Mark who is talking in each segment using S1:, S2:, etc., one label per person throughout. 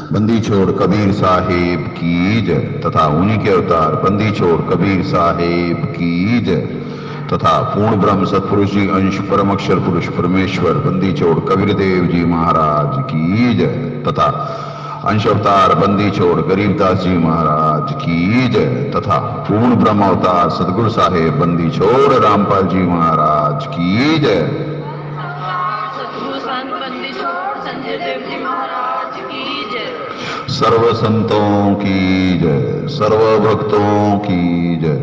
S1: बंदी छोड़ कबीर साहिब की जय तथा उन्हीं के अवतार बंदी छोड़ कबीर साहिब की जय तथा पूर्ण ब्रह्म सतपुरुष जी अंश परम अक्षर पुरुष परमेश्वर बंदी छोड़ कबीर देव जी महाराज की जय तथा अंश अवतार बंदी छोड़ गरीबदास जी महाराज की जय तथा पूर्ण ब्रह्म अवतार सदगुरु साहेब बंदी छोड़ रामपाल जी महाराज की जय।
S2: सतगुरु संत बंदी छोड़ संजय देव जी महाराज की जय।
S1: सर्व संतों की जय, सर्व भक्तों की जय,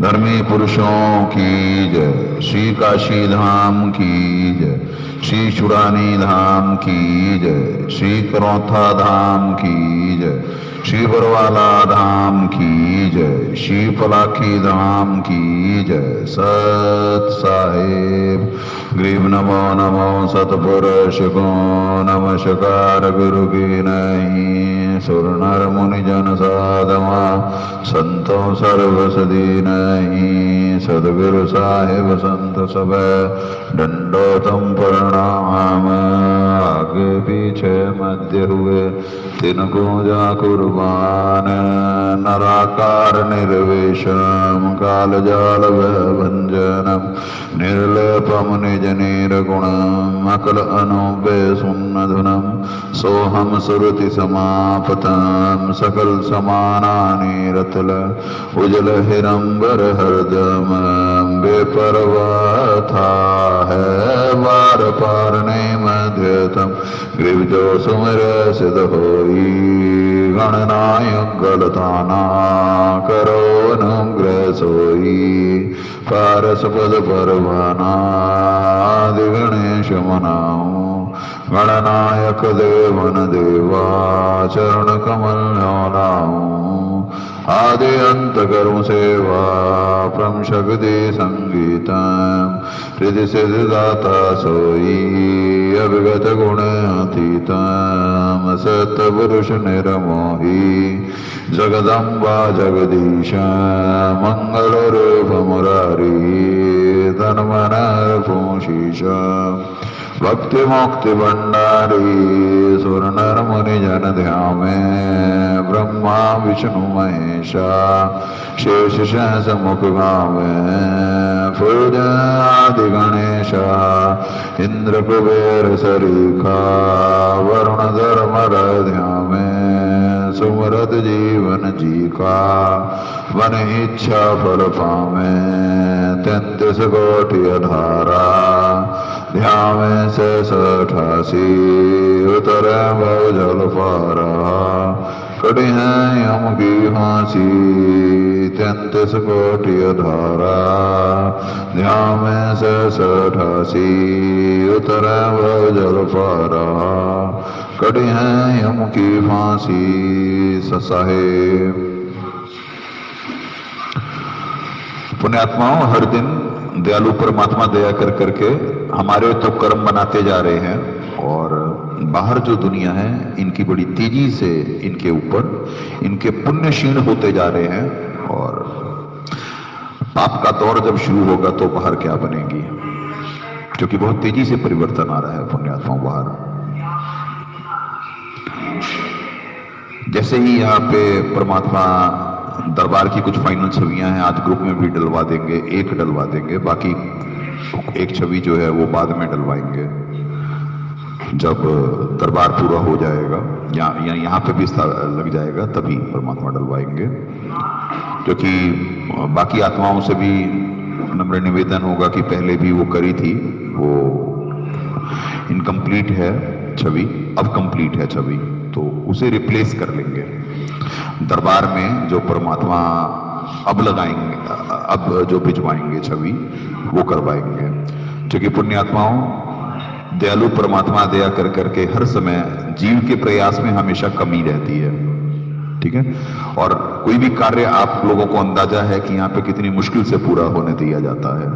S1: धर्मी पुरुषों की जय, श्री काशी धाम की जय, श्री चुड़ानी धाम की जय, श्री करौथा धाम की जय, श्री बरवाला धाम की जय, श्री पलाखी धाम की जय। सत साहेब ग्रीव नमो नमो सतपुरुष को नमस्कार गुरु की नहीं सुर नर मुनि जन साधवा संतो सर्वसदी नहीं सदगुरु साहेब संत सब दंडोतम प्रणाम आगे पीछे मध्य हुए तिनको जा कुर्बान नराकार निर्वेशम काल जाल भंजनम निर्लेपम निज निर्गुणम अकल अनुबे सुन्नधुनम सोहम सुरति समापतम सकल समानानि रतल उजल हिरंबर हरदम बेपरवाह था है बार पार ने मध्यतम ग्रीव जो सुमिर सिद्ध होई गणनायक गलताना करो अनुग्रह सोई पारस पद परवाना आदि गणेश मनाऊं गणनायक देवन देवा चरण कमल लाऊं आदि अंत करूं सेवा प्रम शक्ति संगीतम हृदय सिद्धाता सोई अभिगत गुण अतीतम सत पुरुष निरमोही जगदम्बा जगदीश मंगल रूप मुरारी धनमन पूशीष भक्ति मुक्ति भंडारी सुर नर मुनि जन ध्यामे ब्रह्मा विष्णु महेशा शेष सहस मुख गावे फूज आदि गणेशा इंद्र कुबेर सरीखा वरुण धर्म ध्यामे सुमरत जीवन जी का वन इच्छा फल पावे 33 कोटि अधारा ध्यान से 88 उतर भव जल पारा कड़ी है यम की फांसी 33 कोटि अधारा ध्यान से 88 उतर भव जल पारा कड़ी है यम की फांसी साहेब। पुण्यात्माओं, हर दिन दयालु परमात्मा दया कर करके हमारे तो कर्म बनाते जा रहे हैं और बाहर जो दुनिया है इनकी बड़ी तेजी से इनके ऊपर इनके पुण्य क्षीण होते जा रहे हैं और पाप का दौर जब शुरू होगा तो बाहर क्या बनेगी, क्योंकि बहुत तेजी से परिवर्तन आ रहा है पुण्यात्माओं बाहर। जैसे ही यहाँ पे परमात्मा दरबार की कुछ फाइनल छवियां हैं, आज ग्रुप में भी डलवा देंगे, एक डलवा देंगे, बाकी एक छवि जो है वो बाद में डलवाएंगे जब दरबार पूरा हो जाएगा, यहाँ पे भी लग जाएगा तभी परमात्मा डलवाएंगे। क्योंकि बाकी आत्माओं से भी नम्र निवेदन होगा कि पहले भी वो करी थी, वो इनकम्प्लीट है छवि, अब कंप्लीट है छवि, तो उसे रिप्लेस कर लेंगे दरबार में जो परमात्मा अब लगाएंगे, अब जो भिजवाएंगे छवि वो करवाएंगे। क्योंकि पुण्यात्माओं, दयालु परमात्मा दया कर करके हर समय जीव के प्रयास में हमेशा कमी रहती है, ठीक है। और कोई भी कार्य आप लोगों को अंदाजा है कि यहाँ पे कितनी मुश्किल से पूरा होने दिया जाता है,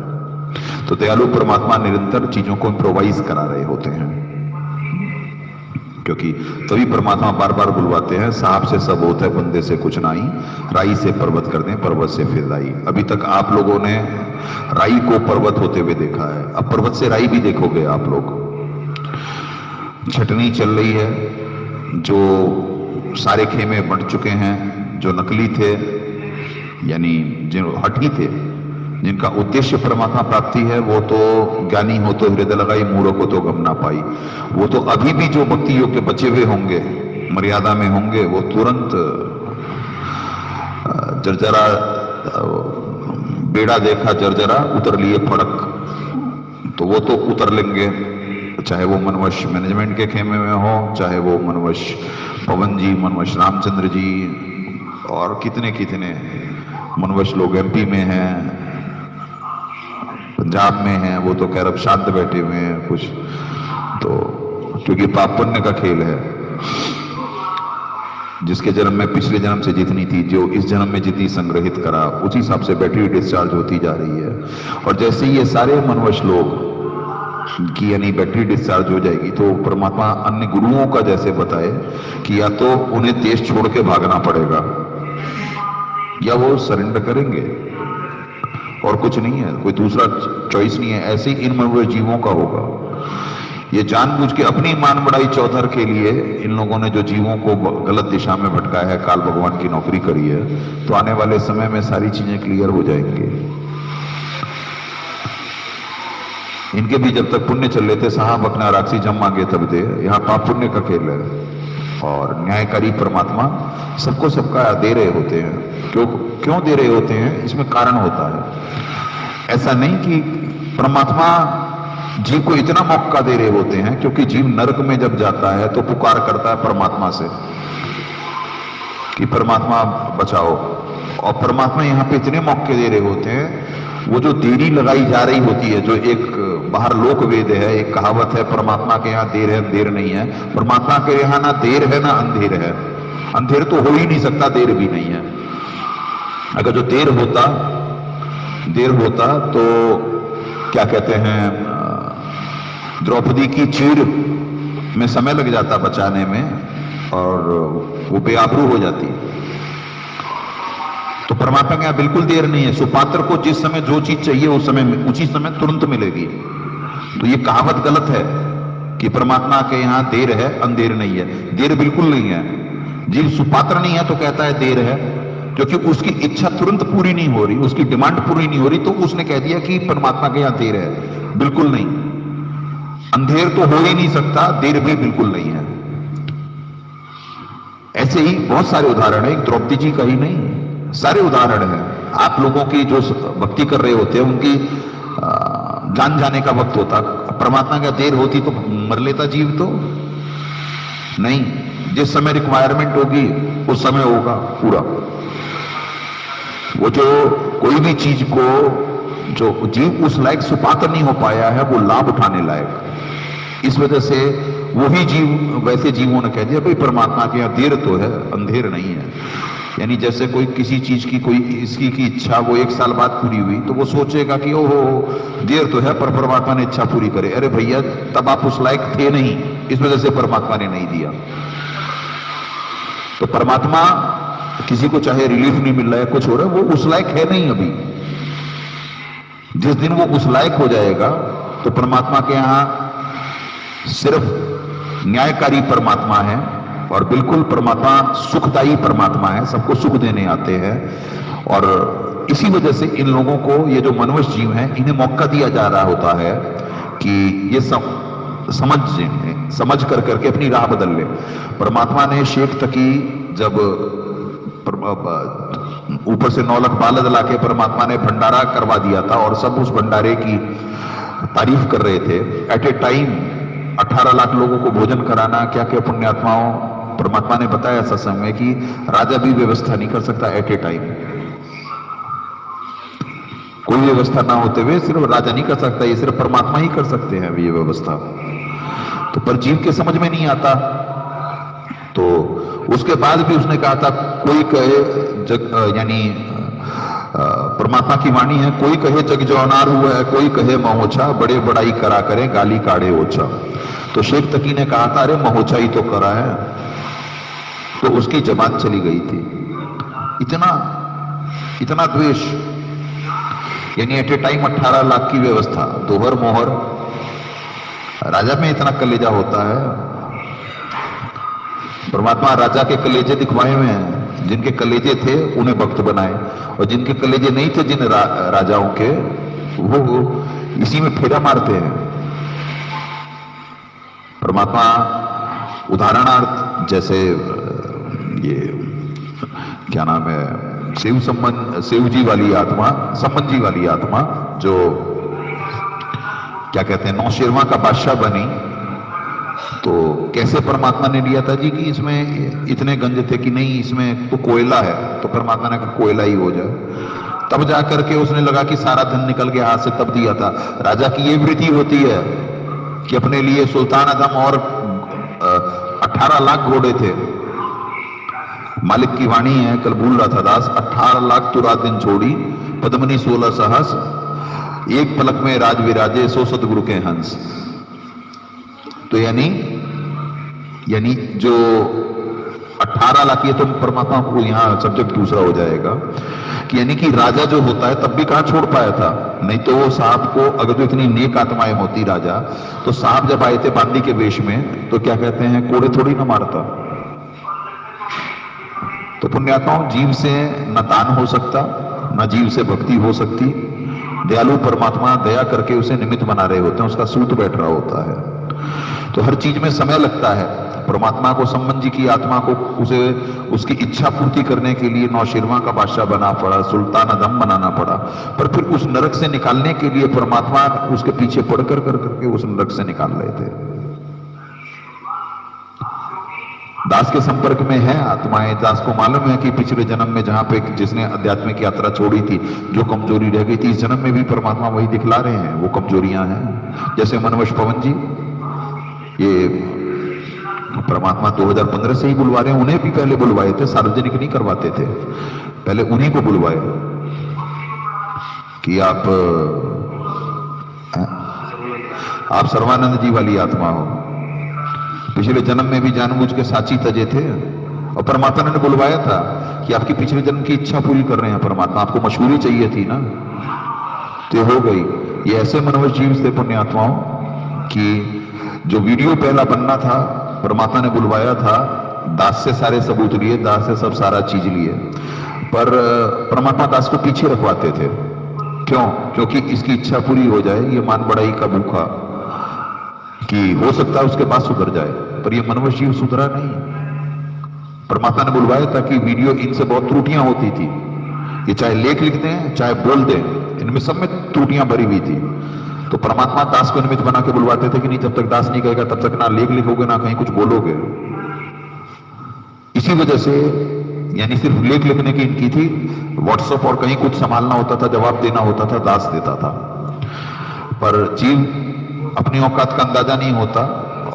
S1: तो दयालु परमात्मा निरंतर चीजों को इम्प्रोवाइज करा रहे होते हैं। क्योंकि तभी परमात्मा बार बार बुलवाते हैं, साहब से सब होता है बंदे से कुछ नहीं, राई से पर्वत कर दें पर्वत से फिर राई। अभी तक आप लोगों ने राई को पर्वत होते हुए देखा है, अब पर्वत से राई भी देखोगे आप लोग। छटनी चल रही है, जो सारे खेमे बंट चुके हैं। जो नकली थे यानी जो हठी थे, जिनका उद्देश्य परमात्मा प्राप्ति है, वो तो ज्ञानी हो तो हृदय लगाई, मूढ़ को तो गम ना पाई। वो तो अभी भी जो भक्ति योग के बचे हुए होंगे, मर्यादा में होंगे, वो तुरंत जर्जरा बेड़ा देखा जर्जरा उतर लिए फड़क, तो वो तो उतर लेंगे। चाहे वो मनवश मैनेजमेंट के खेमे में हो, चाहे वो मनवश पवन जी, मनवश रामचंद्र जी और कितने कितने मनवश लोग एमपी में हैं, पंजाब में हैं, वो तो खैर अब शांत बैठे हुए हैं कुछ, तो क्योंकि पाप पुण्य का खेल है। जिसके जन्म में पिछले जन्म से जितनी थी, जो इस जन्म में जितनी संग्रहित करा, उसी हिसाब से बैटरी डिस्चार्ज होती जा रही है। और जैसे ही ये सारे मनवश लोग की यानी बैटरी डिस्चार्ज हो जाएगी, तो परमात्मा अन्य गुरुओं का जैसे बताए कि या तो उन्हें देश छोड़ के भागना पड़ेगा या वो सरेंडर करेंगे, और कुछ नहीं है, कोई दूसरा चॉइस नहीं है। ऐसे ही इन मनवश जीवों का होगा। ये जानबूझ के अपनी मान बढ़ाई चौधर के लिए इन लोगों ने जो जीवों को गलत दिशा में भटकाया है, काल भगवान की नौकरी करी है, तो आने वाले समय में सारी चीजें क्लियर हो जाएंगी। इनके भी जब तक पुण्य चल रहे थे, साहब अपना राक्षी जम मांगे तब दे, यहाँ पाप पुण्य का खेल है। और न्यायकारी परमात्मा सबको सबका दे रहे होते हैं। क्यों दे रहे होते हैं, इसमें कारण होता है। ऐसा नहीं कि परमात्मा जीव को इतना मौका दे रहे होते हैं, क्योंकि जीव नरक में जब जाता है तो पुकार करता है परमात्मा से कि परमात्मा बचाओ, और परमात्मा यहाँ पे इतने मौके दे रहे होते हैं। वो जो देरी लगाई जा रही होती है, जो एक बाहर लोक वेद है, एक कहावत है, परमात्मा के यहाँ देर है अंधेर नहीं है। परमात्मा के यहाँ ना देर है ना अंधेर है। अंधेर तो हो ही नहीं सकता, देर भी नहीं है। अगर जो देर होता तो क्या कहते हैं, द्रौपदी की चीर में समय लग जाता बचाने में, और वो बेआबरू हो जाती। तो परमात्मा के यहाँ बिल्कुल देर नहीं है। सुपात्र को जिस समय जो चीज चाहिए उस समय उसी समय तुरंत मिलेगी। तो ये कहावत गलत है कि परमात्मा के यहाँ देर है अंधेर नहीं है। देर बिल्कुल नहीं है। जीव सुपात्र नहीं है तो कहता है देर है, क्योंकि उसकी इच्छा तुरंत पूरी नहीं हो रही, उसकी डिमांड पूरी नहीं हो रही, तो उसने कह दिया कि परमात्मा के यहाँ देर है। बिल्कुल नहीं, अंधेर तो हो ही नहीं सकता, देर भी बिल्कुल नहीं है। ऐसे ही बहुत सारे उदाहरण है, एक द्रौपदी जी का ही नहीं, सारे उदाहरण हैं। आप लोगों की जो भक्ति कर रहे होते हैं, उनकी जान जाने का वक्त होता, परमात्मा का देर होती तो मर लेता जीव तो नहीं। जिस समय रिक्वायरमेंट होगी उस समय होगा पूरा। वो जो कोई भी चीज को जो जीव उस लायक सुपात्र नहीं हो पाया है, वो लाभ उठाने लायक। इस वजह से वही जीव, वैसे जीवों ने कह दिया भाई परमात्मा के यहाँ देर तो है अंधेर नहीं है। यानी जैसे कोई किसी चीज की कोई इसकी की इच्छा वो 1 साल बाद पूरी हुई, तो वो सोचेगा कि ओहो देर तो है पर परमात्मा ने इच्छा पूरी करे। अरे भैया, तब आप उस लायक थे नहीं, इस वजह से परमात्मा ने नहीं दिया। तो परमात्मा किसी को चाहे रिलीफ नहीं मिल रहा है, कुछ हो रहा है, वो उस लायक है नहीं अभी। जिस दिन वो उस लायक हो जाएगा तो परमात्मा के यहां सिर्फ न्यायकारी परमात्मा है, और बिल्कुल परमात्मा सुखदायी परमात्मा है, सबको सुख देने आते हैं। और इसी वजह से इन लोगों को, ये जो मनुष्य जीव हैं, इन्हें मौका दिया जा रहा होता है कि ये समझ कर करके अपनी राह बदल ले। परमात्मा ने शेख तकी जब ऊपर से 9 लाख बालद लाके परमात्मा ने भंडारा करवा दिया था, और सब उस भंडारे की तारीफ कर रहे थे। एट ए टाइम 18 लाख लोगों को भोजन कराना, क्या क्या पुण्यात्माओं, परमात्मा ने बताया सत्संग में कि राजा भी व्यवस्था नहीं कर सकता एट ए टाइम। कोई व्यवस्था ना होते हुए सिर्फ राजा नहीं कर सकता, ये सिर्फ परमात्मा ही कर सकते हैं ये व्यवस्था। तो पर जीव के समझ में नहीं आता। तो उसके बाद भी उसने कहा था, कोई कहे यानी परमात्मा की वाणी है, कोई कहे जग जौनार हुआ है, कोई कहे महोछा, बड़े बड़ाई करा करे गाली काढ़े ओछा। तो शेख तकी ने कहा था अरे महोछा ही तो करा है, तो उसकी जबान चली गई थी। इतना द्वेष, यानी एट ए टाइम 18 लाख की व्यवस्था, दोहर मोहर। राजा में इतना कलेजा होता है, परमात्मा राजा के कलेजे दिखवाए हुए हैं, जिनके कलेजे थे उन्हें भक्त बनाए, और जिनके कलेजे नहीं थे जिन राजाओं के, वो इसी में फेरा मारते हैं। परमात्मा उदाहरणार्थ जैसे ये क्या नाम है, शिव जी वाली आत्मा, संबंध जी वाली आत्मा जो क्या कहते हैं नौशेरवा का बादशाह बनी, तो कैसे परमात्मा ने लिया था जी कि इसमें इतने गंज थे कि नहीं इसमें तो कोयला है, तो परमात्मा ने कहा कोयला ही हो जाए। तब जाकर के उसने लगा कि सारा धन निकल गया हाथ से, तब दिया था। राजा की ये वृत्ति होती है कि अपने लिए सुल्तान आदम और 18 लाख घोड़े थे। मालिक की वाणी है, कल भूल रहा था दास, 18 लाख तो रात दिन छोड़ी, पद्मनी 16 सहस, एक पलक में राज विराजे, 100 सतगुरु के हंस। तो यानी जो 18 लाख, ये तो परमात्मा को यहां सब्जेक्ट दूसरा हो जाएगा कि यानी कि राजा जो होता है तब भी कहां छोड़ पाया था, नहीं तो वो साहब को, अगर तो इतनी नेक आत्माएं होती राजा, तो साहब जब आए थे बांदी के वेश में तो क्या कहते हैं कोड़े थोड़ी ना मारता। तो पुण्यात्माओं, जीव से न दान हो सकता, न जीव से भक्ति हो सकती। दयालु परमात्मा दया करके उसे निमित्त बना रहे होते हैं, उसका सूत बैठ रहा होता है। तो हर चीज में समय लगता है। परमात्मा को, संबंध जी की आत्मा को, उसे उसकी इच्छा पूर्ति करने के लिए नौशेरवा का बादशाह बना पड़ा, सुल्तान आदम बनाना पड़ा, पर फिर उस नरक से निकालने के लिए परमात्मा उसके पीछे पड़ कर करके उस नरक से निकाल रहे थे। दास के संपर्क में है आत्माएं, दास को मालूम है कि पिछले जन्म में जहां पे जिसने आध्यात्मिक यात्रा छोड़ी थी, जो कमजोरी रह गई थी, इस जन्म में भी परमात्मा वही दिखला रहे हैं, वो कमजोरियां हैं। जैसे मनवश पवन जी, ये परमात्मा 2015 से ही बुलवा रहे हैं, उन्हें भी पहले बुलवाए थे, सार्वजनिक नहीं करवाते थे, पहले उन्हीं को बुलवाए कि आप सर्वानंद जी वाली आत्मा हो। पिछले जन्म में भी जानबूझ के साची तजे थे, और परमात्मा ने बुलवाया था कि आपकी पिछले जन्म की इच्छा पूरी कर रहे हैं परमात्मा, आपको मशहूरी चाहिए थी ना, तो हो गई। ये ऐसे मनोज जीव थे पुण्यात्माओं कि जो वीडियो पहला बनना था, परमात्मा ने बुलवाया था, दास से सारे सबूत लिए, दास से सब सारा चीज लिए, पर परमात्मा दास को पीछे रखवाते थे। क्यों? क्योंकि इसकी इच्छा पूरी हो जाए, ये मान बड़ाई का भूखा, कि हो सकता है उसके बाद सुधर जाए, पर ये मनवश जीव सुधरा नहीं। परमात्मा ने बुलवाया था कि वीडियो, इनसे बहुत त्रुटियां होती थी, ये चाहे लेख लिखते हैं चाहे बोल दें, इनमें सब में त्रुटियां भरी हुई थी। तो परमात्मा दास को निमित्त बना के बुलवाते थे कि नहीं, जब तक दास नहीं कहेगा तब तक ना लेख लिखोगे ना कहीं कुछ बोलोगे। इसी वजह से यानी सिर्फ लेख लिखने की इनकी थी, व्हाट्सएप और कहीं कुछ संभालना होता था, जवाब देना होता था, दास देता था। पर जीव अपनी औकात का अंदाजा नहीं होता,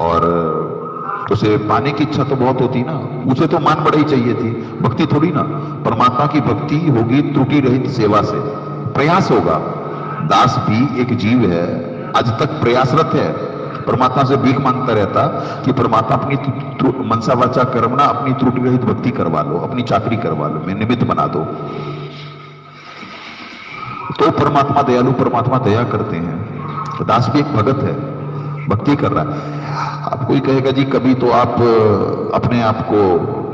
S1: और उसे पाने की इच्छा तो बहुत होती ना, उसे तो मान बड़ा ही चाहिए थी, भक्ति थोड़ी ना। परमात्मा की भक्ति होगी त्रुटि रहित सेवा से, प्रयास होगा। दास भी एक जीव है, आज तक प्रयासरत है, परमात्मा से भीख मांगता रहता कि परमात्मा अपनी मनसा वाचा कर्मणा अपनी त्रुटि रहित भक्ति करवा लो, अपनी चाकरी करवा लो, मैं निमित्त बना दो। तो परमात्मा दयालु, परमात्मा दया करते हैं। तो दास भी एक भगत है, भक्ति कर रहा है। अब कोई कहेगा जी कभी तो आप अपने आप को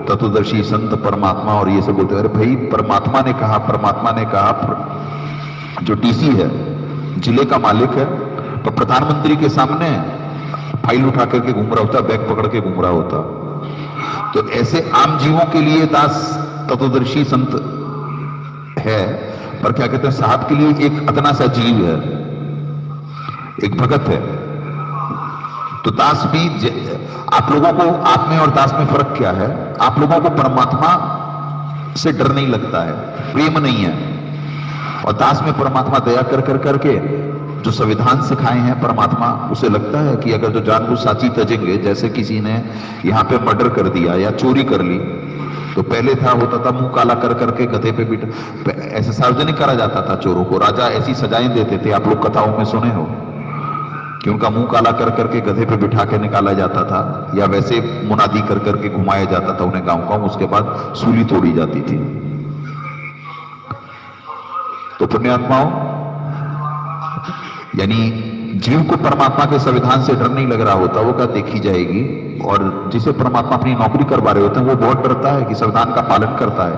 S1: तत्वदर्शी संत परमात्मा और ये सब बोलते हैं। अरे भाई, परमात्मा ने कहा जो डीसी है, जिले का मालिक है, तो प्रधानमंत्री के सामने फाइल उठा करके घूम रहा होता, बैग पकड़ के घूम रहा होता। तो ऐसे आम जीवों के लिए दास तत्वदर्शी संत है, पर क्या कहते हैं साहब के लिए एक अदना सा जीव है, एक भगत है। तो दास भी, आप लोगों को, आप में और दास में फर्क क्या है? आप लोगों को परमात्मा से डर नहीं लगता है, प्रेम नहीं है, और दास में परमात्मा दया कर करके जो संविधान सिखाए हैं परमात्मा, उसे लगता है कि अगर जो जानबूझ साची तजेंगे, जैसे किसी ने यहां पे मर्डर कर दिया या चोरी कर ली, तो पहले था होता था मुंह काला कर करके गधे पे बिठा, ऐसे सार्वजनिक करा जाता था चोरों को, राजा ऐसी सजाएं देते थे, आप लोग कथाओं में सुने हो कि उनका मुंह काला कर करके गधे पे बिठा के निकाला जाता था, या वैसे मुनादी कर करके घुमाया जाता था उन्हें गांव, उसके बाद सूली तोड़ी जाती थी। तो पुण्यात्माओं, यानी जीव को परमात्मा के संविधान से डर नहीं लग रहा होता, वो क्या देखी जाएगी और जिसे परमात्मा अपनी नौकरी करवा रहे होते हैं वो बहुत डरता है कि संविधान का पालन करता है।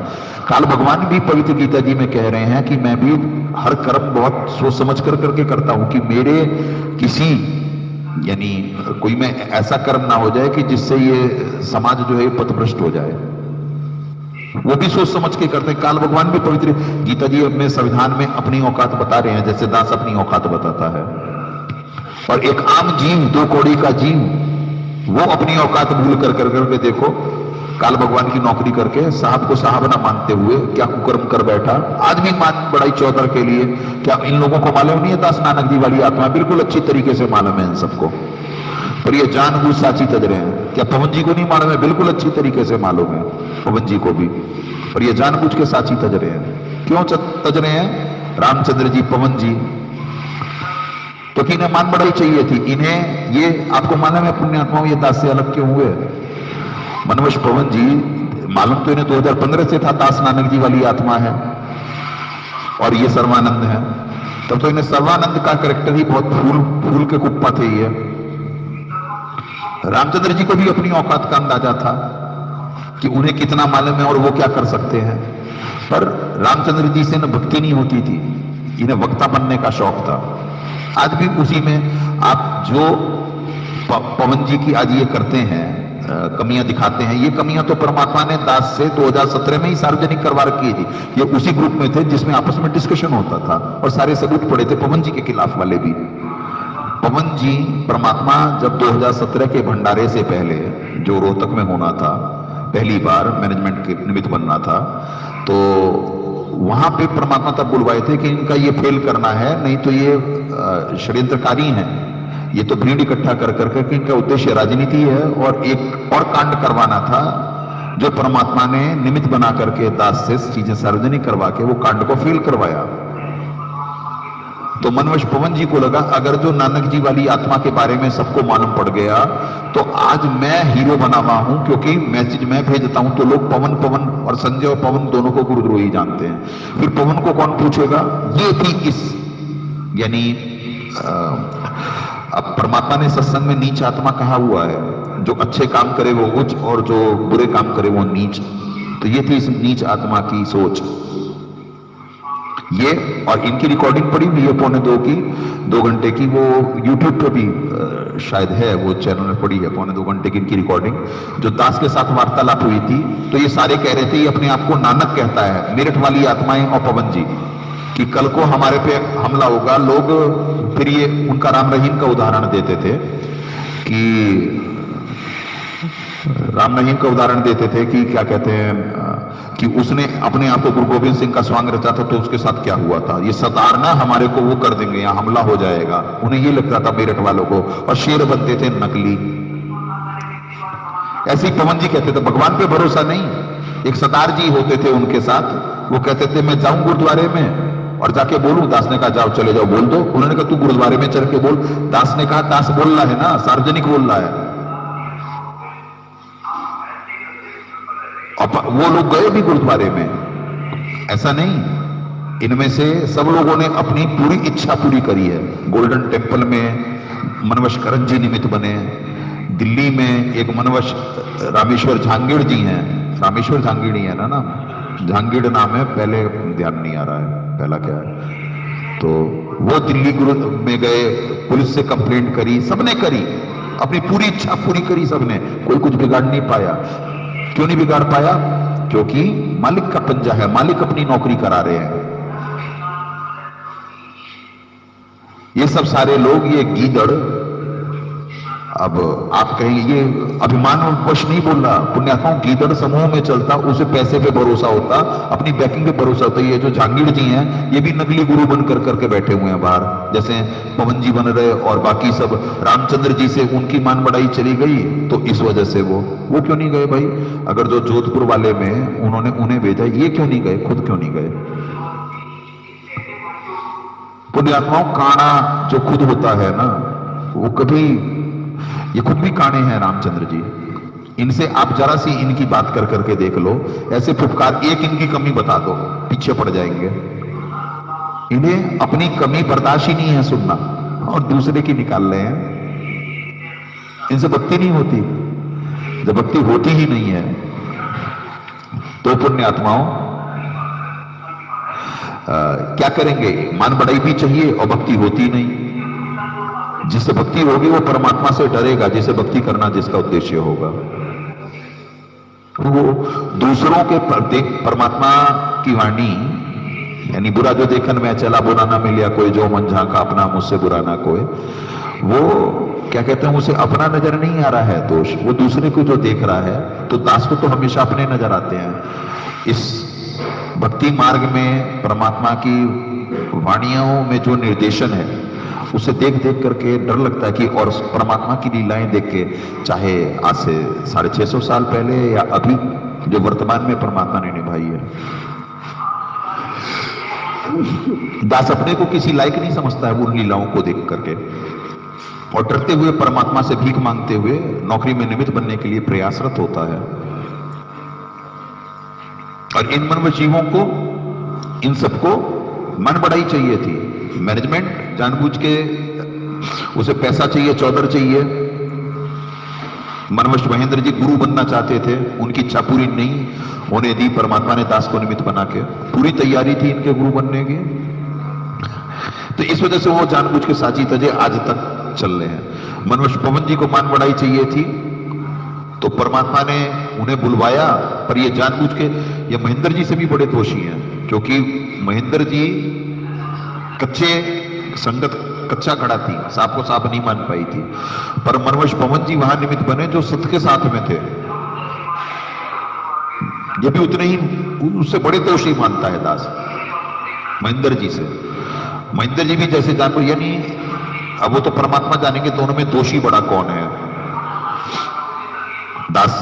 S1: काल भगवान भी पवित्र गीता जी में कह रहे हैं कि मैं भी हर कर्म बहुत सोच समझ कर करके करता हूं कि मेरे किसी यानी कोई मैं ऐसा कर्म ना हो जाए कि जिससे ये समाज जो है पथभ्रष्ट हो जाए, वो भी सोच समझ के करते हैं। काल भगवान भी पवित्र गीता जी अपने संविधान में अपनी औकात बता रहे हैं, जैसे दास अपनी औकात बताता है। और एक आम जीव, 2 कौड़ी का जीव, वो अपनी औकात भूल कर करके देखो काल भगवान की नौकरी करके साहब को साहब ना मानते हुए क्या कुकर्म कर बैठा। आज भी मान बड़ाई चौधर के लिए, क्या इन लोगों को मालूम नहीं है दास नानक जी वाली आत्मा? बिल्कुल अच्छी तरीके से मालूम है इन सबको, पर ये जानबूझ साची तज रहे हैं। क्या पवन जी को नहीं मालूम है? बिल्कुल अच्छी तरीके से मालूम है पवन जी को भी, पर ये जानबूझ के साची तज रहे हैं। क्यों तज रहे हैं रामचंद्र जी, पवन जी? क्योंकि इन्हें मान बढ़ाई चाहिए थी। इन्हें ये आपको मालूम है पुण्यात्माओं, ये दास से अलग क्यों हुए? मनवश पवन जी मालूम तो इन्हें 2015 से था दास नानक जी वाली आत्मा है और ये सर्वानंद है, तब तो इन्हें सर्वानंद का कैरेक्टर ही बहुत फूल के कुप्पा थे ये। रामचंद्र जी को भी अपनी औकात का अंदाजा था कि उन्हें कितना मालूम है और वो क्या कर सकते हैं, पर रामचंद्र जी से न भक्ति नहीं होती थी, इन्हें वक्ता बनने का शौक था। आज भी उसी में आप जो पवन जी की आज ये करते हैं, कमियां दिखाते हैं, ये कमियां तो परमात्मा ने दास से 2017 में ही सार्वजनिक करवा रखी थी। ये उसी ग्रुप में थे जिसमें आपस में डिस्कशन होता था और सारे सबूत पड़े थे पवन जी के खिलाफ वाले भी। पवन जी परमात्मा जब 2017 के भंडारे से पहले जो रोहतक में होना था, पहली बार मैनेजमेंट के निमित्त बनना था, तो वहां पे परमात्मा तब बुलवाए थे कि इनका ये फेल करना है, नहीं तो ये षड्यंत्रकारी हैं, ये तो भीड़ इकट्ठा कर करके इनका उद्देश्य राजनीति है। और एक और कांड करवाना था जो परमात्मा ने निमित्त बना करके दास से चीजें सार्वजनिक करवा के वो कांड को फेल करवाया। तो मनवश पवन जी को लगा अगर जो नानक जी वाली आत्मा के बारे में सबको मालूम पड़ गया तो आज मैं हीरो बना हुआ हूं, क्योंकि मैसेज मैं भेजता हूं तो लोग पवन पवन और संजय और पवन दोनों को गुरुद्रोही जानते हैं, फिर पवन को कौन पूछेगा? ये थी इस यानी अब परमात्मा ने सत्संग में नीच आत्मा कहा हुआ है, जो अच्छे काम करे वो उच्च और जो बुरे काम करे वो नीच। तो ये थी इस नीच आत्मा की सोच ये, और इनकी रिकॉर्डिंग पड़ी हुई है 2 घंटे की, वो यूट्यूब पे भी शायद है, वो चैनल में पड़ी है 2 घंटे की इनकी रिकॉर्डिंग, जो दास के साथ वार्तालाप हुई थी। तो ये सारे कह रहे थे ये अपने आप को नानक कहता है, मेरठ वाली आत्माएं और पवन जी, कि कल को हमारे पे हमला होगा। लोग फिर ये उनका राम रहीम का उदाहरण देते थे कि राम रहीम का उदाहरण देते थे कि क्या कहते हैं कि उसने अपने आप को गुरु गोविंद सिंह का स्वांग रचा था तो उसके साथ क्या हुआ था, ये सतारना हमारे को वो कर देंगे, यहां हमला हो जाएगा, उन्हें ये लगता था मेरठ वालों को, और शेर बनते थे नकली। ऐसे ही पवन जी कहते थे भगवान पे भरोसा नहीं। एक सरदार जी होते थे उनके साथ, वो कहते थे मैं जाऊं गुरुद्वारे में और जाके बोलूं। दास ने कहा जाओ, चले जाओ, बोल दो। उन्होंने कहा तू गुरुद्वारे में चल के बोल। दास ने कहा दास बोल रहा है ना, सार्वजनिक बोल रहा है। और वो लोग गए भी गुरुद्वारे में, ऐसा नहीं, इनमें से सब लोगों ने अपनी पूरी इच्छा पूरी करी है। गोल्डन टेम्पल में मनवश करण जी निमित्त बने, दिल्ली में एक मनवश रामेश्वर झांगीड़ जी हैं, रामेश्वर झांगीड़ ही है ना नाम, झांगीड़ नाम है, पहले ध्यान नहीं आ रहा है पहला क्या है। तो वो दिल्ली गुरु में गए, पुलिस से कंप्लेंट करी, सबने करी, अपनी पूरी इच्छा पूरी करी सबने, कोई कुछ बिगाड़ नहीं पाया। क्यों नहीं बिगाड़ पाया? क्योंकि मालिक का पंजा है, मालिक अपनी नौकरी करा रहे हैं। ये सब सारे लोग, ये गीदड़, अब आप कहेंगे ये अभिमान वश नहीं बोल रहा, पुण्यात्माओं गीदड़ समूह में चलता, उसे पैसे पे भरोसा होता, अपनी बैकिंग पे भरोसा होता। ये जो झांगीड़ जी हैं ये भी नकली गुरु बन कर करके बैठे हुए हैं बाहर, जैसे पवन जी बन रहे और बाकी सब। रामचंद्र जी से उनकी मान बढ़ाई चली गई तो इस वजह से वो क्यों नहीं गए भाई? अगर जो जोधपुर वाले में उन्होंने उन्हें भेजा, ये क्यों नहीं गए? खुद क्यों नहीं गए? पुण्यात्माओं काना जो खुद होता है ना, वो कभी, ये खुद भी काणे हैं रामचंद्र जी। इनसे आप जरा सी इनकी बात कर करके देख लो, ऐसे फुफकार, एक इनकी कमी बता दो पीछे पड़ जाएंगे। इन्हें अपनी कमी बर्दाश्त ही नहीं है सुनना, और दूसरे की निकाल रहे हैं। इनसे भक्ति नहीं होती। जब भक्ति होती ही नहीं है तो पुण्य आत्माओं क्या करेंगे? मान बढ़ाई भी चाहिए और भक्ति होती नहीं। जिससे भक्ति होगी वो परमात्मा से डरेगा, जिसे भक्ति करना जिसका उद्देश्य होगा। वो दूसरों के परमात्मा की वाणी, यानी बुरा जो देखन में चला बुरा ना मिलिया कोई, जो मन झांका अपना मुझसे बुरा ना कोई, वो क्या कहते हैं, उसे अपना नजर नहीं आ रहा है दोष, वो दूसरे को जो देख रहा है। तो दास को तो हमेशा अपने नजर आते हैं। इस भक्ति मार्ग में परमात्मा की वाणियों में जो निर्देशन है उसे देख देख करके डर लगता है कि, और परमात्मा की लीलाएं देख के, चाहे आज से 650 साल पहले या अभी जो वर्तमान में परमात्मा ने निभाई है, दास अपने को किसी लायक नहीं समझता है उन लीलाओं को देख करके, और डरते हुए परमात्मा से भीख मांगते हुए नौकरी में निमित्त बनने के लिए प्रयासरत होता है। और इन मनुष्य जीवों को, इन सबको मन बढ़ाई चाहिए थी। मैनेजमेंट जानबूझ के उसे पैसा चाहिए, चौधर चाहिए। मनवश महेंद्र जी गुरु बनना चाहते थे, उनकी इच्छा पूरी नहीं होने दी परमात्मा ने दास को निमित्त बना के। पूरी तैयारी थी इनके गुरु बनने की, तो इस वजह से वो जानबूझ के साची तजे आज तक चल रहे हैं। मनवश पवन जी को मान बढ़ाई चाहिए थी तो परमात्मा ने उन्हें बुलवाया, पर ये जानबूझ के, ये महेंद्र जी से भी बड़े दोषी हैं, क्योंकि महेंद्र जी कच्चे संगत, कच्चा खड़ा थी, सांप को सांप नहीं मान पाई थी। पर मनवश पवन जी वहां निमित्त बने जो सत्य के साथ में थे। ये भी उतने ही, उससे बड़े दोषी मानता है दास महेंद्र जी से। महेंद्र जी भी जैसे जानबूझ, यानी अब वो तो परमात्मा जानेंगे दोनों में दोषी बड़ा कौन है। दास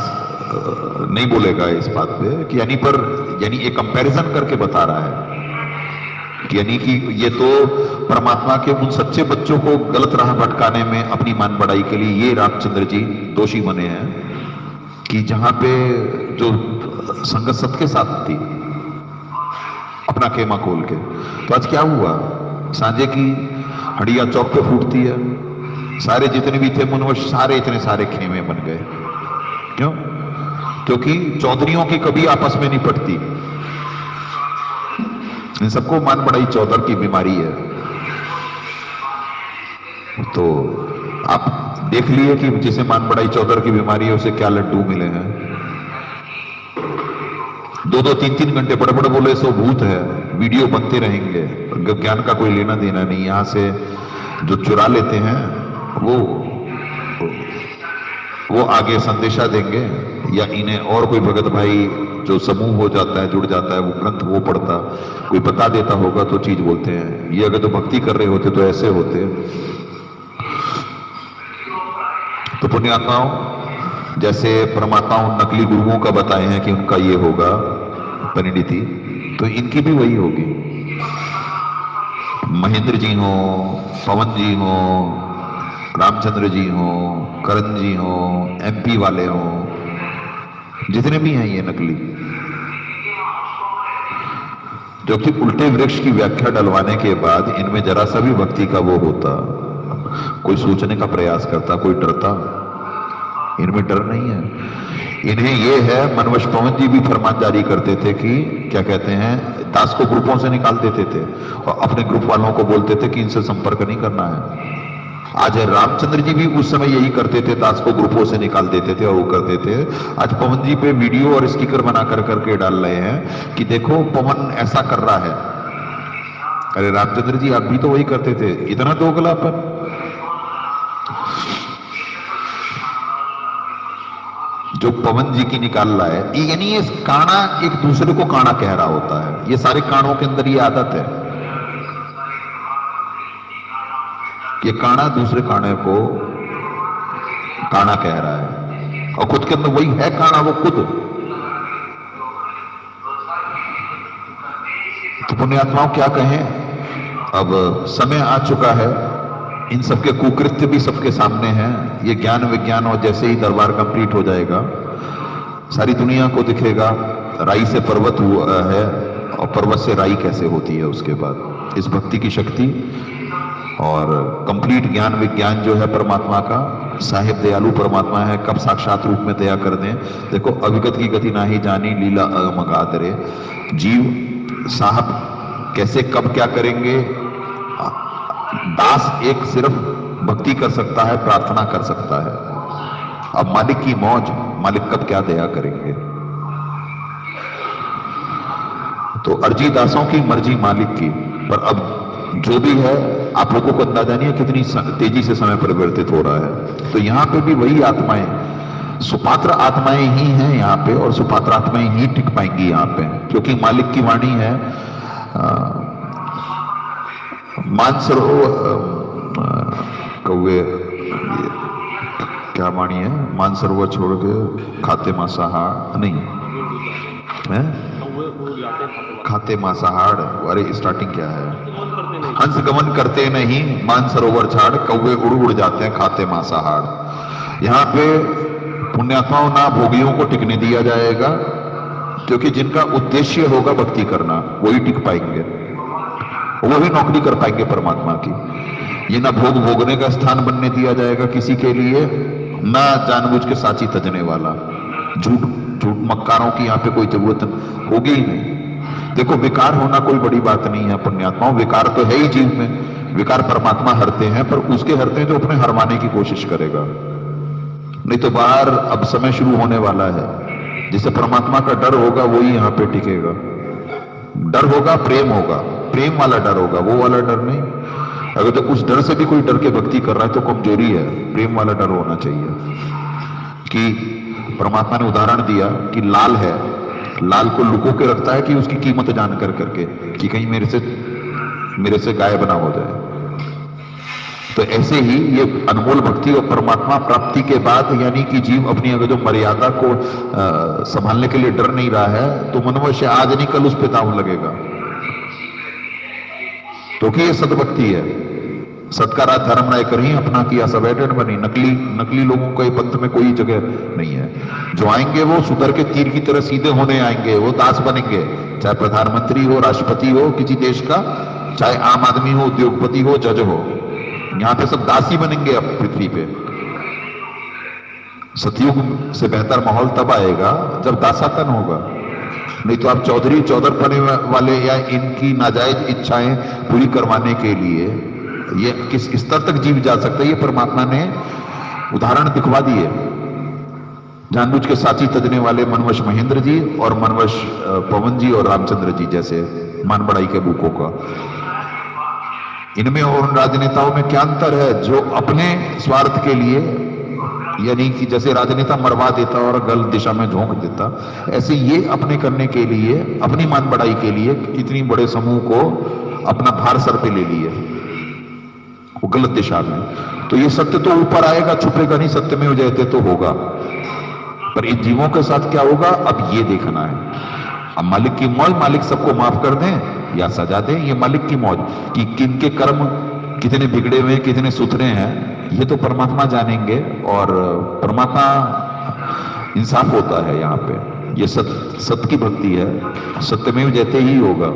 S1: नहीं बोलेगा इस बात पे कि यानी, पर यानी एक कंपैरिजन करके बता रहा है कि यानी कि ये तो परमात्मा के उन सच्चे बच्चों को गलत राह भटकाने में अपनी मान बढ़ाई के लिए ये रामचंद्र जी दोषी बने हैं, कि जहां पे जो संगत सत्य के साथ थी अपना खेमा खोल के। तो आज क्या हुआ, सांझे की हड़िया चौक पे फूटती है, सारे जितने भी थे मुनवश सारे इतने सारे खेमे बन गए। क्यों? क्योंकि चौधरियों की कभी आपस में नहीं पटती। इन सबको मान बढ़ाई चौधर की बीमारी है। तो आप देख लिए कि जिसे मान बढ़ाई चौधर की बीमारी है उसे क्या लड्डू मिले हैं। 2-2, 3-3 घंटे बड़े बड़े बोले सो भूत है, वीडियो बनते रहेंगे, ज्ञान का कोई लेना देना नहीं। यहां से जो चुरा लेते हैं वो आगे संदेशा देंगे, या इन्हें और कोई भगत भाई जो समूह हो जाता है, जुड़ जाता है, वो ग्रंथ वो पढ़ता, कोई बता देता होगा तो चीज बोलते हैं। ये अगर तो भक्ति कर रहे होते तो ऐसे होते। तो पुण्यात्माओं, जैसे परमात्मा उन नकली गुरुओं का बताए हैं कि उनका ये होगा परिणति, तो इनकी भी वही होगी। महेंद्र जी हो, पवन जी हो, रामचंद्र जी हो, करण जी हो, एमपी वाले हो, जितने भी हैं ये नकली, जो कि उल्टे वृक्ष की व्याख्या डलवाने के बाद इनमें जरा सा भी भक्ति का वो होता, कोई सोचने का प्रयास करता, कोई डरता, इनमें डर नहीं है। इन्हें ये है, मनवश पवन जी भी फरमान जारी करते थे कि क्या कहते हैं, दास को ग्रुपों से निकाल देते थे और अपने ग्रुप वालों को बोलते थे कि इनसे संपर्क नहीं करना है। आज रामचंद्र जी भी उस समय यही करते थे, दास को ग्रुपों से निकाल देते थे और वो करते थे। आज पवन जी पे वीडियो और स्टिकर बना कर करके डाल रहे हैं कि देखो पवन ऐसा कर रहा है। अरे रामचंद्र जी आप भी तो वही करते थे, इतना दोगलापन। जो पवन जी की निकाल रहा है, यानी ये काना एक दूसरे को काना कह रहा होता है। ये सारे कानों के अंदर ये आदत है, ये काना दूसरे काने को काना कह रहा है और खुद के अंदर वही है काना, वो खुद। तो पुण्यात्माओं क्या कहें, अब समय आ चुका है, इन सबके कुकृत्य भी सबके सामने हैं। ये ज्ञान विज्ञान और जैसे ही दरबार कंप्लीट हो जाएगा सारी दुनिया को दिखेगा राई से पर्वत हुआ है और पर्वत से राई कैसे होती है। उसके बाद इस भक्ति की शक्ति और कंप्लीट ज्ञान विज्ञान जो है परमात्मा का साहिब दयालु परमात्मा है, कब साक्षात रूप में दया कर दें। देखो, अविगत की गति नाही जानी, लीला अगम रे। जीव साहब कैसे कब क्या करेंगे, दास एक सिर्फ भक्ति कर सकता है, प्रार्थना कर सकता है। अब मालिक की मौज, मालिक कब क्या दया करेंगे। तो अर्जी दासों की, मर्जी मालिक की। पर अब जो भी है, आप लोगों को अंदाजा नहीं है कितनी तेजी से समय परिवर्तित हो रहा है। तो यहां पे भी वही आत्माएं, सुपात्र आत्माएं ही हैं यहाँ पे, और सुपात्र आत्माएं ही टिक पाएंगी यहाँ पे, क्योंकि मालिक की वाणी है कौवे, क्या वाणी है, मानसरोवर छोड़ के खाते मांसाहार नहीं है, खाते मांसाहार। अरे स्टार्टिंग क्या है, हंस गमन करते नहीं, मानसरोवर छाड़, कौवे उड़ उड़ जाते हैं खाते मांसाहार। यहाँ पे पुण्यात्माओं ना भोगियों को टिकने दिया जाएगा, क्योंकि जिनका उद्देश्य होगा भक्ति करना, वही टिक पाएंगे, वही नौकरी कर पाएंगे परमात्मा की। ये ना भोग भोगने का स्थान बनने दिया जाएगा किसी के लिए, ना जानबूझ के साची तजने वाला। झूठ झूठ मक्कारों की यहाँ पे कोई जरूरत होगी ही नहीं। देखो, विकार होना कोई बड़ी बात नहीं है पुण्यात्माओं, विकार तो है ही जीव में। विकार परमात्मा हरते हैं, पर उसके हरते हैं जो अपने हरवाने की कोशिश करेगा। नहीं तो बाहर अब समय शुरू होने वाला है, जिसे परमात्मा का डर होगा वही यहाँ पे टिकेगा। डर होगा, प्रेम होगा, प्रेम वाला डर होगा, वो वाला डर नहीं। अगर तो उस डर से भी कोई डर के भक्ति कर रहा है तो कमजोरी है। प्रेम वाला डर होना चाहिए। कि परमात्मा ने उदाहरण दिया कि लाल है, लाल को लुको के रखता है कि उसकी कीमत जान कर करके, कि कहीं मेरे से गायब ना हो जाए। तो ऐसे ही ये अनमोल भक्ति और परमात्मा प्राप्ति के बाद, यानी कि जीव अपनी अगर जो मर्यादा को संभालने के लिए डर नहीं रहा है, तो मनुष्य आज नहीं कल उस पे दांव लगेगा। तो कि ये सदभक्ति है। सत्कारा धर्म राय करी, अपना किया सब एडेड बनी। नकली लोगों के पंथ में कोई जगह नहीं है। जो आएंगे वो सुधर के तीर की तरह सीधे होने आएंगे, वो दास बनेंगे। चाहे प्रधानमंत्री हो, राष्ट्रपति हो किसी देश का, चाहे आम आदमी हो, उद्योगपति हो, जज हो, यहां पे सब दासी बनेंगे अब पृथ्वी पे। सतयुग से बेहतर माहौल तब आएगा जब दासातन होगा। नहीं तो आप चौधरी चौधर पने वाले या इनकी नाजायज इच्छाएं पूरी करवाने के लिए ये किस स्तर तक जीव जा सकता है, ये परमात्मा ने उदाहरण दिखवा दिए। जानबूझ के साची तजने वाले मनवश महेंद्र जी और मनवश पवन जी और रामचंद्र जी जैसे मान बढ़ाई के बुकों का। इनमें और उन राजनेताओं में क्या अंतर है जो अपने स्वार्थ के लिए, यानी कि जैसे राजनेता मरवा देता और गलत दिशा में झोंक देता, ऐसे ये अपने करने के लिए, अपनी मान बढ़ाई के लिए इतनी बड़े समूह को अपना भार सर पे ले लिए, वो गलत दिशा में। तो ये सत्य तो ऊपर आएगा, छुपेगा नहीं, सत्य में हो जाते तो होगा। पर इन जीवों के साथ क्या होगा, अब ये देखना है। अब मालिक की मौज, मालिक सबको माफ कर दें या सजा दें, ये मालिक की मौज। कि किनके कर्म कितने बिगड़े हुए, कितने सुथरे हैं, ये तो परमात्मा जानेंगे। और परमात्मा इंसाफ होता है यहाँ पे। ये सत्य की भक्ति है, सत्यमेव जयते ही होगा,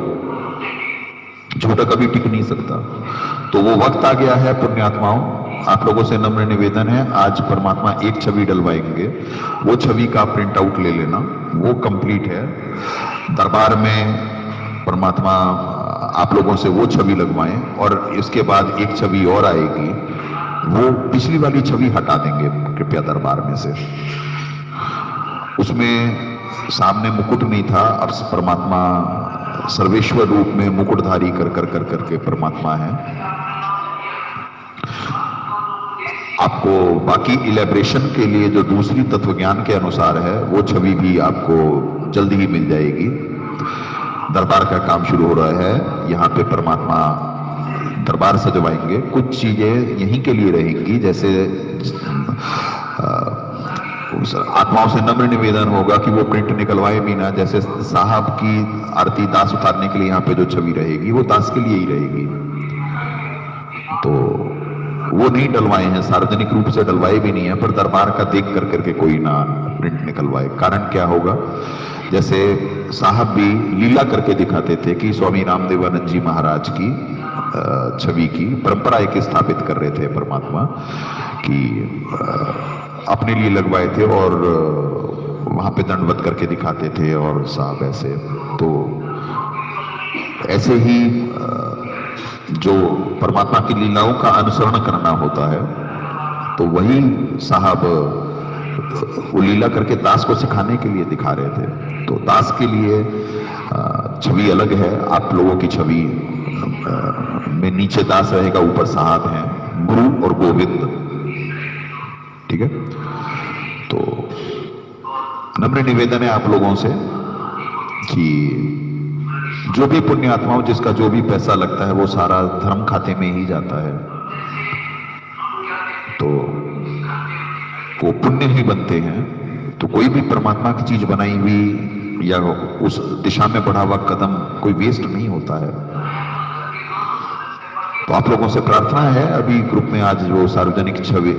S1: झूठा कभी टिक नहीं सकता। तो वो वक्त आ गया है पुण्यात्माओं, आप लोगों से नम्र निवेदन है, आज परमात्मा एक छवि डलवाएंगे, वो छवि का प्रिंट आउट ले लेना, वो कंप्लीट है। दरबार में परमात्मा आप लोगों से वो छवि लगवाएं, और इसके बाद एक छवि और आएगी, वो पिछली वाली छवि हटा देंगे कृपया दरबार में से। उसमें सामने मुकुट नहीं था, अब परमात्मा सर्वेश्वर रूप में मुकुटधारी कर के परमात्मा है। आपको बाकी इलेब्रेशन के लिए जो दूसरी तत्वज्ञान के अनुसार है, वो छवि भी आपको जल्दी ही मिल जाएगी। दरबार का काम शुरू हो रहा है, यहाँ पे परमात्मा दरबार सजवाएंगे। कुछ चीजें यहीं के लिए रहेंगी, जैसे आत्माओं से नम्र निवेदन होगा कि वो प्रिंट निकलवाए भी ना। जैसे साहब की आरती दास उतारने के लिए यहाँ पे जो छवि रहेगी, वो दास के लिए ही रहेगी, तो वो नहीं डलवाए हैं, सार्वजनिक रूप से डलवाए भी नहीं है। पर दरबार का देख करके कोई ना प्रिंट निकलवाए। कारण क्या होगा, जैसे साहब भी लीला करके दिखाते थे कि स्वामी रामदेवानंद जी महाराज की छवि की परंपरा एक स्थापित कर रहे थे परमात्मा कि अपने लिए लगवाए थे और वहां पे दंडवत करके दिखाते थे और साहब ऐसे। तो ऐसे ही जो परमात्मा की लीलाओं का अनुसरण करना होता है तो वही साहब वो लीला करके दास को सिखाने के लिए दिखा रहे थे। तो दास के लिए छवि अलग है। आप लोगों की छवि में नीचे दास रहेगा, ऊपर साहब हैं, गुरु और गोविंद। ठीक है। तो नम्र निवेदन है आप लोगों से कि जो भी पुण्य आत्माओं जिसका जो भी पैसा लगता है वो सारा धर्म खाते में ही जाता है, तो वो पुण्य ही बनते हैं। तो कोई भी परमात्मा की चीज बनाई हुई या उस दिशा में बढ़ा हुआ कदम कोई वेस्ट नहीं होता है। तो आप लोगों से प्रार्थना है, अभी ग्रुप में आज वो सार्वजनिक छवि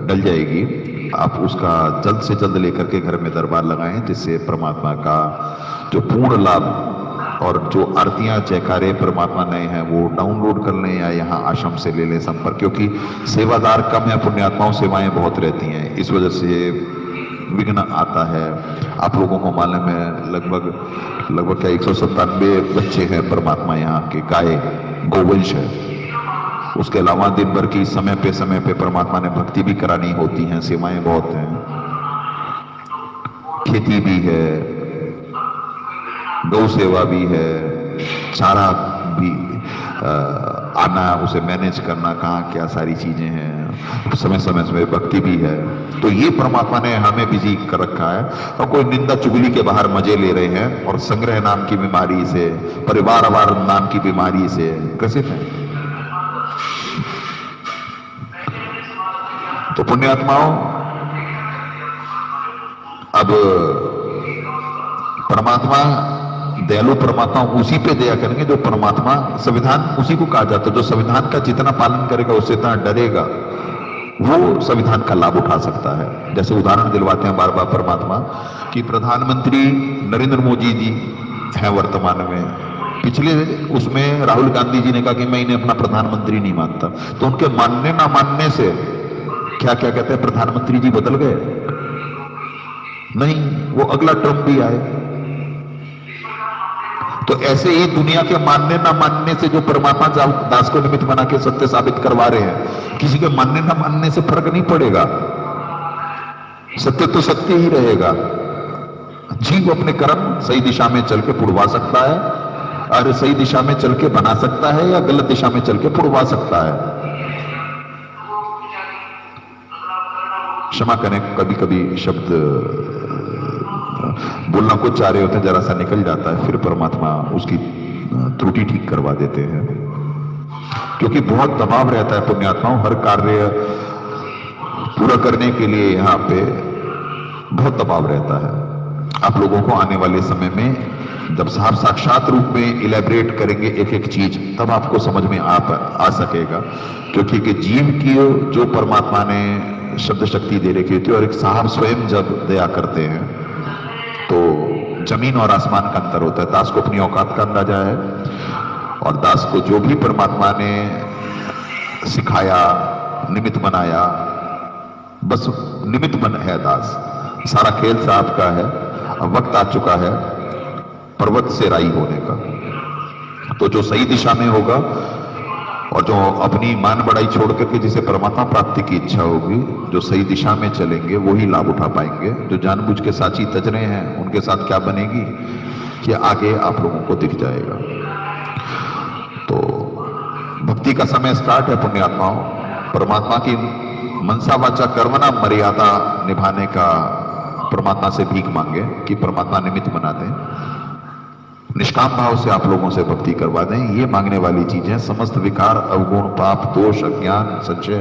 S1: डल जाएगी, आप उसका जल्द से जल्द लेकर के घर में दरबार लगाएं, जिससे परमात्मा का जो पूर्ण लाभ और जो आरतियां जयकारे परमात्मा नए हैं वो डाउनलोड कर लें या यहाँ आश्रम से ले लें संपर्क, क्योंकि सेवादार कम है, पुण्यात्माओं सेवाएं बहुत रहती हैं, इस वजह से विघ्न आता है। आप लोगों को मालूम है लगभग क्या 197 बच्चे हैं परमात्मा यहाँ के, गाय गोवंश है। उसके अलावा दिन भर की समय पे परमात्मा ने भक्ति भी करानी होती है, सेवाएं बहुत हैं, खेती भी है, गौ सेवा भी है, चारा भी आना, उसे मैनेज करना, कहाँ क्या सारी चीजें हैं, समय समय भक्ति भी है। तो ये परमात्मा ने हमें बिजी कर रखा है। और कोई निंदा चुगली के बाहर मजे ले रहे हैं और संग्रह नाम की बीमारी से, परिवारवार नाम की बीमारी से ग्रसित है। तो पुण्यात्माओं, अब परमात्मा दयालु परमात्मा उसी पे दया करेंगे जो परमात्मा, संविधान उसी को कहा जाता है जो संविधान का जितना पालन करेगा, उससे इतना डरेगा, वो संविधान का लाभ उठा सकता है। जैसे उदाहरण दिलवाते हैं बार बार परमात्मा कि प्रधानमंत्री नरेंद्र मोदी जी हैं वर्तमान में, पिछले उसमें राहुल गांधी जी ने कहा कि मैं इन्हें अपना प्रधानमंत्री नहीं मानता, तो उनके मानने ना मानने से क्या क्या कहते हैं, प्रधानमंत्री जी बदल गए? नहीं, वो अगला ट्रम्प भी आए। तो ऐसे ही दुनिया के मानने ना मानने से जो परमात्मा दास को निमित्त बना के सत्य साबित करवा रहे हैं, किसी के मानने ना मानने से फर्क नहीं पड़ेगा, सत्य तो सत्य ही रहेगा। जीव अपने कर्म सही दिशा में चल के पुड़वा सकता है, और सही दिशा में चल के बना सकता है या गलत दिशा में चल के पुड़वा सकता है। क्षमा करें, कभी कभी शब्द बोलना कुछ चाह रहे होते हैं, जरा सा निकल जाता है, फिर परमात्मा उसकी त्रुटि ठीक करवा देते हैं, क्योंकि बहुत दबाव रहता है पुण्यात्माओं, हर कार्य पूरा करने के लिए यहाँ पे बहुत दबाव रहता है। आप लोगों को आने वाले समय में जब साहब साक्षात रूप में इलेबरेट करेंगे एक एक चीज, तब आपको समझ में आ सकेगा, क्योंकि कि जीव की जो परमात्मा ने शब्द शक्ति दे रखी होती है, और एक साहब स्वयं जब दया करते हैं तो जमीन और आसमान का अंतर होता है। दास को अपनी औकात का अंदाजा है, और दास को जो भी परमात्मा ने सिखाया, निमित्त बनाया, बस निमित्त बन है दास, सारा खेल साहब का है। अब वक्त आ चुका है पर्वत से राई होने का, तो जो सही दिशा में होगा और जो अपनी मान बढ़ाई छोड़ करके जिसे परमात्मा प्राप्ति की इच्छा होगी, जो सही दिशा में चलेंगे वही लाभ उठा पाएंगे। जो जानबूझ के साची तज रहे हैं उनके साथ क्या बनेगी कि आगे आप लोगों को दिख जाएगा। तो भक्ति का समय स्टार्ट है पुण्यात्माओं। परमात्मा की मनसा वाचा कर्मणा मर्यादा निभाने का परमात्मा से भीख मांगे कि परमात्मा निमित्त बना दें, निष्काम भाव से आप लोगों से भक्ति करवा दें। ये मांगने वाली चीजें, समस्त विकार, अवगुण, पाप, दोष, अज्ञान, संशय